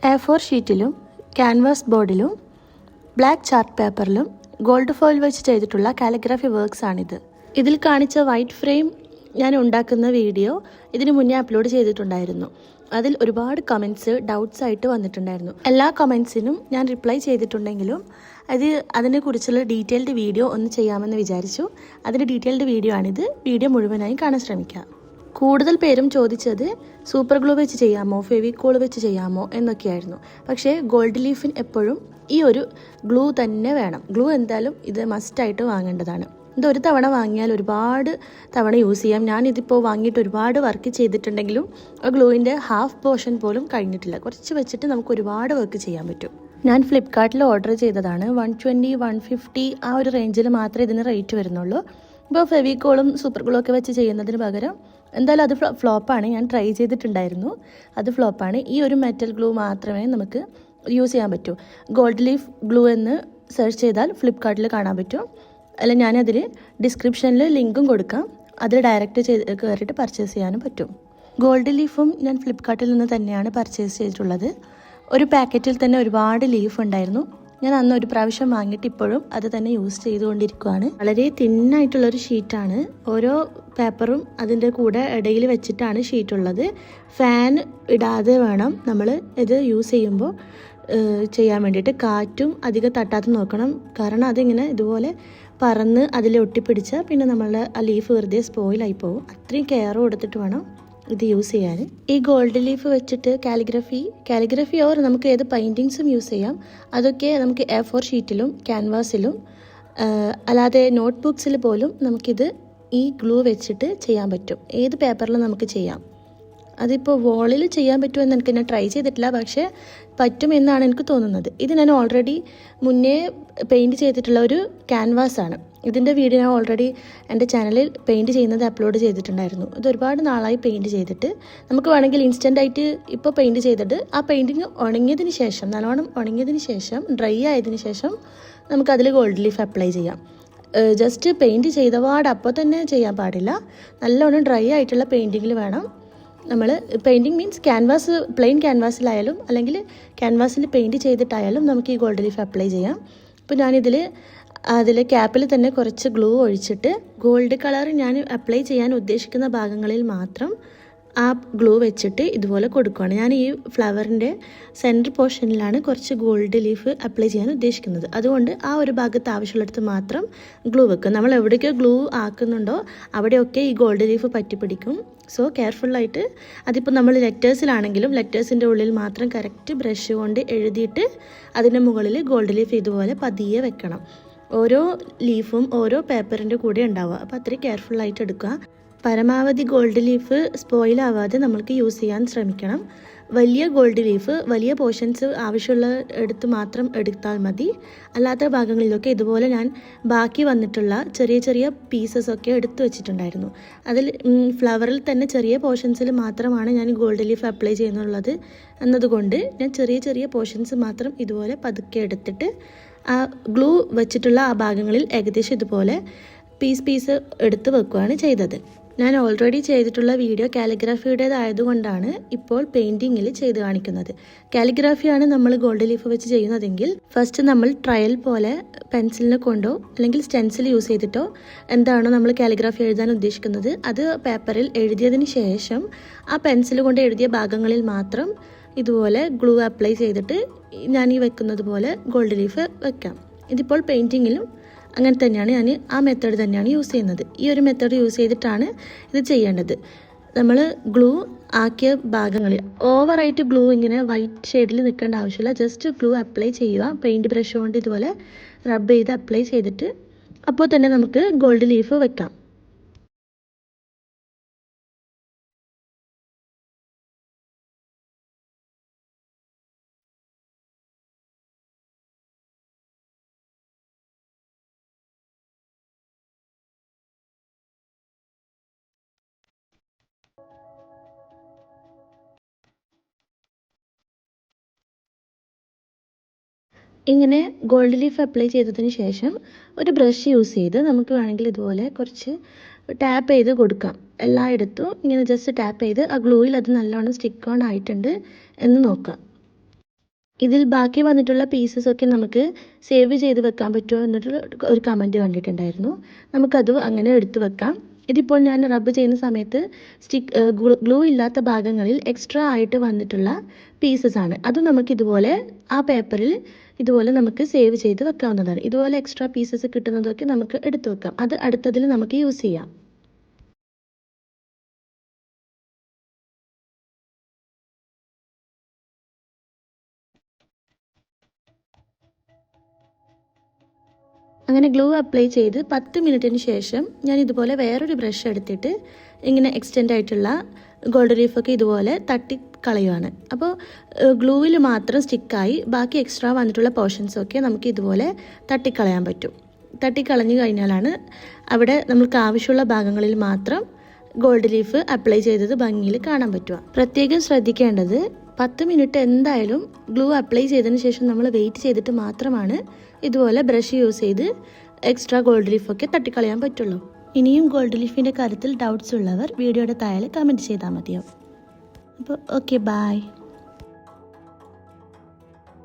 A4 ഷീറ്റിലും canvas ബോർഡിലും black chart പേപ്പറിലും ഗോൾഡ് ഫോയിൽ വെച്ച് ചെയ്തിട്ടുള്ള കാലിഗ്രാഫി വർക്ക്സ് ആണിത്. ഇതിൽ കാണിച്ച വൈറ്റ് ഫ്രെയിം ഞാൻ ഉണ്ടാക്കുന്ന വീഡിയോ ഇതിനു മുന്നേ അപ്ലോഡ് ചെയ്തിട്ടുണ്ടായിരുന്നു. അതിൽ ഒരുപാട് കമൻറ്റ്സ് ഡൗട്ട്സ് ആയിട്ട് വന്നിട്ടുണ്ടായിരുന്നു. എല്ലാ കമൻറ്റ്സിനും ഞാൻ റിപ്ലൈ ചെയ്തിട്ടുണ്ടെങ്കിലും അതിനെക്കുറിച്ചുള്ള ഡീറ്റെയിൽഡ് വീഡിയോ ഒന്ന് ചെയ്യാമെന്ന് വിചാരിച്ചു. അതിൻ്റെ ഡീറ്റെയിൽഡ് വീഡിയോ ആണിത്. വീഡിയോ മുഴുവനായി കാണാൻ ശ്രമിക്കുക. കൂടുതൽ പേരും ചോദിച്ചത് സൂപ്പർ ഗ്ലൂ വെച്ച് ചെയ്യാമോ, ഫെവിക്കോൾ വെച്ച് ചെയ്യാമോ എന്നൊക്കെയായിരുന്നു. പക്ഷേ ഗോൾഡ് ലീഫിന് എപ്പോഴും ഈ ഒരു ഗ്ലൂ തന്നെ വേണം. ഗ്ലൂ എന്തായാലും ഇത് മസ്റ്റായിട്ട് വാങ്ങേണ്ടതാണ്. ഇതൊരു തവണ വാങ്ങിയാൽ ഒരുപാട് തവണ യൂസ് ചെയ്യാം. ഞാനിതിപ്പോൾ വാങ്ങിയിട്ട് ഒരുപാട് വർക്ക് ചെയ്തിട്ടുണ്ടെങ്കിലും ആ ഗ്ലൂവിൻ്റെ ഹാഫ് പോർഷൻ പോലും കഴിഞ്ഞിട്ടില്ല. കുറച്ച് വെച്ചിട്ട് നമുക്ക് ഒരുപാട് വർക്ക് ചെയ്യാൻ പറ്റും. ഞാൻ ഫ്ലിപ്കാർട്ടിൽ ഓർഡർ ചെയ്തതാണ്. 120, 150 ആ ഒരു റേഞ്ചിൽ മാത്രമേ ഇതിന് റേറ്റ് വരുന്നുള്ളൂ. ഇപ്പോൾ ഫെവിക്കോളും സൂപ്പർ ഗ്ലൂ ഒക്കെ വെച്ച് ചെയ്യുന്നതിന് പകരം എന്തായാലും അത് ഫ്ലോപ്പാണ്. ഞാൻ ട്രൈ ചെയ്തിട്ടുണ്ടായിരുന്നു, അത് ഫ്ലോപ്പാണ്. ഈ ഒരു മെറ്റൽ ഗ്ലൂ മാത്രമേ നമുക്ക് യൂസ് ചെയ്യാൻ പറ്റൂ. ഗോൾഡ് ലീഫ് ഗ്ലൂ എന്ന് സെർച്ച് ചെയ്താൽ ഫ്ലിപ്കാർട്ടിൽ കാണാൻ പറ്റും. അല്ല, ഞാനതിൽ ഡിസ്ക്രിപ്ഷനിൽ ലിങ്കും കൊടുക്കാം. അതിൽ ഡയറക്റ്റ് കയറിയിട്ട് പർച്ചേസ് ചെയ്യാനും പറ്റും. ഗോൾഡ് ലീഫും ഞാൻ ഫ്ലിപ്കാർട്ടിൽ നിന്ന് തന്നെയാണ് പർച്ചേസ് ചെയ്തിട്ടുള്ളത്. ഒരു പാക്കറ്റിൽ തന്നെ ഒരുപാട് ലീഫ് ഉണ്ടായിരുന്നു. ഞാൻ അന്ന് ഒരു പ്രാവശ്യം വാങ്ങിയിട്ട് ഇപ്പോഴും അത് തന്നെ യൂസ് ചെയ്തുകൊണ്ടിരിക്കുകയാണ്. വളരെ തിന്നായിട്ടുള്ളൊരു ഷീറ്റാണ്. ഓരോ പേപ്പറും അതിൻ്റെ കൂടെ ഇടയിൽ വെച്ചിട്ടാണ് ഷീറ്റുള്ളത്. ഫാൻ ഇടാതെ വേണം നമ്മൾ ഇത് യൂസ് ചെയ്യുമ്പോൾ ചെയ്യാൻ വേണ്ടിയിട്ട്. കാറ്റും അധികം തട്ടാതെ നോക്കണം. കാരണം അതിങ്ങനെ ഇതുപോലെ പറന്ന് അതിൽ ഒട്ടിപ്പിടിച്ചാൽ പിന്നെ നമ്മളുടെ ആ ലീഫ് വെറുതെ സ്പോയിലായി പോകും. അത്രയും കെയർ കൊടുത്തിട്ട് വേണം ഇത് യൂസ് ചെയ്യാൻ. ഈ ഗോൾഡ് ലീഫ് വെച്ചിട്ട് കാലിഗ്രഫി ഓർ നമുക്ക് ഏത് പെയിൻറ്റിങ്സും യൂസ് ചെയ്യാം. അതൊക്കെ നമുക്ക് A4 ഷീറ്റിലും ക്യാൻവാസിലും അല്ലാതെ നോട്ട് ബുക്സിൽ പോലും നമുക്കിത് ഈ ഗ്ലൂ വെച്ചിട്ട് ചെയ്യാൻ പറ്റും. ഏത് പേപ്പറിലും നമുക്ക് ചെയ്യാം. അതിപ്പോൾ വോളിൽ ചെയ്യാൻ പറ്റുമെന്ന് എനിക്ക് ഞാൻ ട്രൈ ചെയ്തിട്ടില്ല, പക്ഷേ പറ്റുമെന്നാണ് എനിക്ക് തോന്നുന്നത്. ഇത് ഞാൻ ഓൾറെഡി മുന്നേ പെയിൻറ്റ് ചെയ്തിട്ടുള്ള ഒരു ക്യാൻവാസാണ്. ഇതിൻ്റെ വീഡിയോ ഞാൻ ഓൾറെഡി എൻ്റെ ചാനലിൽ പെയിൻറ്റ് ചെയ്യുന്നത് അപ്ലോഡ് ചെയ്തിട്ടുണ്ടായിരുന്നു. ഇത് ഒരുപാട് നാളായി പെയിൻറ്റ് ചെയ്തിട്ട്. നമുക്ക് വേണമെങ്കിൽ ഇൻസ്റ്റൻ്റായിട്ട് ഇപ്പോൾ പെയിൻറ്റ് ചെയ്തിട്ട് ആ പെയിൻറ്റിങ് ഉണങ്ങിയതിന് ശേഷം, നല്ലോണം ഉണങ്ങിയതിന് ശേഷം, ഡ്രൈ ആയതിന് ശേഷം നമുക്കതിൽ ഗോൾഡ് ലീഫ് അപ്ലൈ ചെയ്യാം. ജസ്റ്റ് പെയിൻറ്റ് ചെയ്ത പാട് അപ്പോൾ തന്നെ ചെയ്യാൻ പാടില്ല. നല്ലോണം ഡ്രൈ ആയിട്ടുള്ള പെയിൻറ്റിങ്ങിൽ വേണം നമ്മൾ. പെയിൻറ്റിങ് മീൻസ് ക്യാൻവാസ്, പ്ലെയിൻ ക്യാൻവാസിലായാലും അല്ലെങ്കിൽ ക്യാൻവാസിൽ പെയിൻറ്റ് ചെയ്തിട്ടായാലും നമുക്ക് ഈ ഗോൾഡ് ലീഫ് അപ്ലൈ ചെയ്യാം. ഇപ്പോൾ അതിൽ ക്യാപ്പിൽ തന്നെ കുറച്ച് ഗ്ലൂ ഒഴിച്ചിട്ട് ഗോൾഡ് കളർ ഞാൻ അപ്ലൈ ചെയ്യാൻ ഉദ്ദേശിക്കുന്ന ഭാഗങ്ങളിൽ മാത്രം ആ ഗ്ലൂ വെച്ചിട്ട് ഇതുപോലെ കൊടുക്കുകയാണ്. ഞാൻ ഈ ഫ്ലവറിൻ്റെ സെൻറ്റർ പോർഷനിലാണ് കുറച്ച് ഗോൾഡ് ലീഫ് അപ്ലൈ ചെയ്യാൻ ഉദ്ദേശിക്കുന്നത്. അതുകൊണ്ട് ആ ഒരു ഭാഗത്ത് ആവശ്യമുള്ളിടത്ത് മാത്രം ഗ്ലൂ വെക്കും. നമ്മൾ എവിടേക്കോ ഗ്ലൂ ആക്കുന്നുണ്ടോ അവിടെയൊക്കെ ഈ ഗോൾഡ് ലീഫ് പറ്റിപ്പിടിക്കും. സോ കെയർഫുള്ളായിട്ട് അതിപ്പോൾ നമ്മൾ ലെറ്റേഴ്സിലാണെങ്കിലും ലെറ്റേഴ്സിൻ്റെ ഉള്ളിൽ മാത്രം കറക്റ്റ് ബ്രഷ് കൊണ്ട് എഴുതിയിട്ട് അതിൻ്റെ മുകളിൽ ഗോൾഡ് ലീഫ് ഇതുപോലെ പതിയെ വെക്കണം. ഓരോ ലീഫും ഓരോ പേപ്പറിൻ്റെ കൂടെ ഉണ്ടാവുക. അപ്പോൾ അത്രയും കെയർഫുള്ളായിട്ട് എടുക്കുക. പരമാവധി ഗോൾഡ് ലീഫ് സ്പോയിലാവാതെ നമ്മൾക്ക് യൂസ് ചെയ്യാൻ ശ്രമിക്കണം. വലിയ ഗോൾഡ് ലീഫ് വലിയ പോർഷൻസ് ആവശ്യമുള്ള എടുത്ത് മാത്രം എടുത്താൽ മതി. അല്ലാത്ത ഭാഗങ്ങളിലൊക്കെ ഇതുപോലെ ഞാൻ ബാക്കി വന്നിട്ടുള്ള ചെറിയ ചെറിയ പീസസൊക്കെ എടുത്തു വെച്ചിട്ടുണ്ടായിരുന്നു. അതിൽ ഫ്ലവറിൽ തന്നെ ചെറിയ പോർഷൻസിൽ മാത്രമാണ് ഞാൻ ഗോൾഡ് ലീഫ് അപ്ലൈ ചെയ്യുന്നുള്ളത് എന്നതുകൊണ്ട് ഞാൻ ചെറിയ ചെറിയ പോർഷൻസ് മാത്രം ഇതുപോലെ പതുക്കെ എടുത്തിട്ട് ആ ഗ്ലൂ വെച്ചിട്ടുള്ള ആ ഭാഗങ്ങളിൽ ഏകദേശം ഇതുപോലെ പീസ് എടുത്ത് വെക്കുകയാണ് ചെയ്തത്. ഞാൻ ഓൾറെഡി ചെയ്തിട്ടുള്ള വീഡിയോ കാലിഗ്രാഫിയുടേതായതുകൊണ്ടാണ് ഇപ്പോൾ പെയിൻറ്റിങ്ങിൽ ചെയ്ത് കാണിക്കുന്നത്. കാലിഗ്രാഫിയാണ് നമ്മൾ ഗോൾഡ് ലീഫ് വെച്ച് ചെയ്യുന്നതെങ്കിൽ ഫസ്റ്റ് നമ്മൾ ട്രയൽ പോലെ പെൻസിലിനെ കൊണ്ടോ അല്ലെങ്കിൽ സ്റ്റെൻസിൽ യൂസ് ചെയ്തിട്ടോ എന്താണോ നമ്മൾ കാലിഗ്രാഫി എഴുതാൻ ഉദ്ദേശിക്കുന്നത് അത് പേപ്പറിൽ എഴുതിയതിന് ശേഷം ആ പെൻസിൽ കൊണ്ട് എഴുതിയ ഭാഗങ്ങളിൽ മാത്രം ഇതുപോലെ ഗ്ലൂ അപ്ലൈ ചെയ്തിട്ട് ഞാൻ ഈ വെക്കുന്നത് പോലെ ഗോൾഡ് ലീഫ് വെക്കാം. ഇതിപ്പോൾ പെയിൻറ്റിങ്ങിലും അങ്ങനെ തന്നെയാണ്. ഞാൻ ആ മെത്തേഡ് തന്നെയാണ് യൂസ് ചെയ്യുന്നത്. ഈ ഒരു മെത്തേഡ് യൂസ് ചെയ്തിട്ടാണ് ഇത് ചെയ്യേണ്ടത്. നമ്മൾ ഗ്ലൂ ആക്കിയ ഭാഗങ്ങളിൽ ഓവറായിട്ട് ഗ്ലൂ ഇങ്ങനെ വൈറ്റ് ഷെയ്ഡിൽ നിൽക്കേണ്ട ആവശ്യമില്ല. ജസ്റ്റ് ഗ്ലൂ അപ്ലൈ ചെയ്യുക. പെയിൻറ്റ് ബ്രഷ് കൊണ്ട് ഇതുപോലെ റബ്ബ് ചെയ്ത് അപ്ലൈ ചെയ്തിട്ട് അപ്പോൾ തന്നെ നമുക്ക് ഗോൾഡ് ലീഫ് വെക്കാം. ഇങ്ങനെ ഗോൾഡ് ലീഫ് അപ്ലൈ ചെയ്തതിന് ശേഷം ഒരു ബ്രഷ് യൂസ് ചെയ്ത് നമുക്ക് വേണമെങ്കിൽ ഇതുപോലെ കുറച്ച് ടാപ്പ് ചെയ്ത് കൊടുക്കാം. എല്ലായിടത്തും ഇങ്ങനെ ജസ്റ്റ് ടാപ്പ് ചെയ്ത് ആ ഗ്ലൂയിൽ അത് നല്ലോണം സ്റ്റിക്ക് ഓൺ ആയിട്ടുണ്ട് എന്ന് നോക്കാം. ഇതിൽ ബാക്കി വന്നിട്ടുള്ള പീസസൊക്കെ നമുക്ക് സേവ് ചെയ്ത് വെക്കാൻ പറ്റുമോ എന്നിട്ട് ഒരു കമൻറ്റ് കണ്ടിട്ടുണ്ടായിരുന്നു. നമുക്കത് അങ്ങനെ എടുത്തു വെക്കാം. ഇതിപ്പോൾ ഞാൻ റബ്ബ് ചെയ്യുന്ന സമയത്ത് ഗ്ലൂ ഇല്ലാത്ത ഭാഗങ്ങളിൽ എക്സ്ട്രാ ആയിട്ട് വന്നിട്ടുള്ള പീസസ് ആണ്. അത് നമുക്ക് ഇതുപോലെ ആ പേപ്പറിൽ ഇതുപോലെ നമുക്ക് സേവ് ചെയ്ത് വെക്കാവുന്നതാണ്. ഇതുപോലെ എക്സ്ട്രാ പീസസ് കിട്ടുന്നതൊക്കെ നമുക്ക് എടുത്തു വെക്കാം. അത് അടുത്തതിൽ നമുക്ക് യൂസ് ചെയ്യാം. അങ്ങനെ ഗ്ലൂ അപ്ലൈ ചെയ്ത് 10 മിനിറ്റിന് ശേഷം ഞാൻ ഇതുപോലെ വേറൊരു ബ്രഷ് എടുത്തിട്ട് ഇങ്ങനെ എക്സ്റ്റെൻഡ് ആയിട്ടുള്ള ഗോൾഡ് ലീഫൊക്കെ ഇതുപോലെ തട്ടിക്കളയുവാണ്. അപ്പോൾ ഗ്ലൂവിൽ മാത്രം സ്റ്റിക്കായി ബാക്കി എക്സ്ട്രാ വന്നിട്ടുള്ള പോർഷൻസൊക്കെ നമുക്ക് ഇതുപോലെ തട്ടിക്കളയാൻ പറ്റും. തട്ടിക്കളഞ്ഞു കഴിഞ്ഞാലാണ് അവിടെ നമുക്ക് ആവശ്യമുള്ള ഭാഗങ്ങളിൽ മാത്രം ഗോൾഡ് ലീഫ് അപ്ലൈ ചെയ്തത് ഭംഗിയിൽ കാണാൻ പറ്റുക. പ്രത്യേകം ശ്രദ്ധിക്കേണ്ടത് 10 മിനിറ്റ് എന്തായാലും ഗ്ലൂ അപ്ലൈ ചെയ്തതിന് ശേഷം നമ്മൾ വെയിറ്റ് ചെയ്തിട്ട് മാത്രമാണ് ഇതുപോലെ ബ്രഷ് യൂസ് ചെയ്ത് എക്സ്ട്രാ ഗോൾഡ് ലീഫൊക്കെ തട്ടിക്കളയാൻ പറ്റുള്ളൂ. ഇനിയും ഗോൾഡ് ലീഫിൻ്റെ കാര്യത്തിൽ ഡൗട്ട്സ് ഉള്ളവർ വീഡിയോയുടെ താഴെ കമൻറ്റ് ചെയ്താൽ മതിയാവും. അപ്പോൾ ഓക്കെ, ബൈ.